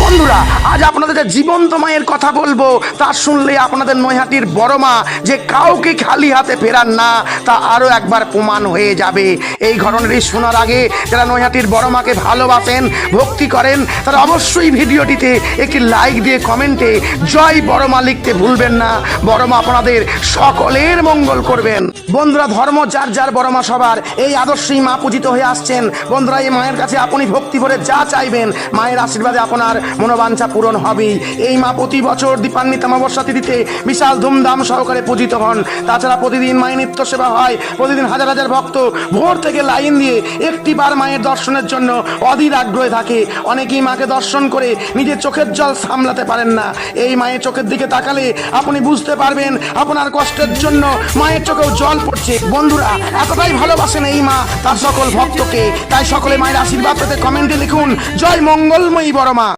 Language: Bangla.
বন্ধুরা, আজ আপনাদের জীবন্ত মায়ের কথা বলবো, তা শুনলে আপনাদের নৈহাটির বড় মা যে কাউকে খালি হাতে ফেরান না তা আরো একবার প্রমাণ হয়ে যাবে। এই ঘটনাটি শোনার আগে যারা নৈহাটির বড় মাকে ভালোবাসেন, ভক্তি করেন, তারা অবশ্যই ভিডিওটিতে একটি লাইক দিয়ে কমেন্টে জয় বড় মা লিখতে ভুলবেন না। বড় মা আপনাদের সকলের মঙ্গল করবেন। বন্ধুরা, ধর্ম যার যার, বড় মা সবার। এই আদর্শেই মা পূজিত হয়ে আসছেন। বন্ধুরা, এই মায়ের কাছে আপনি ভক্তি ভরে যা চাইবেন, মায়ের আশীর্বাদে আপনার মনোবাঞ্ছা পূরণ হবেই। এই মা প্রতি বছর দীপান্বিতা অমাবস্যা তিথিতে বিশাল ধুমধাম সহকারে পূজিত হন। তাছাড়া প্রতিদিন মায়ের নিত্য সেবা হয়। প্রতিদিন হাজার হাজার ভক্ত ভোর থেকে লাইন দিয়ে একটি বার মায়ের দর্শনের জন্য অধীর আগ্রহে থাকে। অনেকেই মাকে দর্শন করে নিজের চোখের জল সামলাতে পারেন না। এই মায়ের চোখের দিকে তাকালে আপনি বুঝতে পারবেন আপনার কষ্টের জন্য মায়ের চোখেও জল পড়ছে। বন্ধুরা, এতটাই ভালোবাসেন এই মা তার সকল ভক্তকে, তাই সকলে মায়ের আশীর্বাদ পেতে কমেন্টে লিখুন জয় মঙ্গলময়ী বড় মা।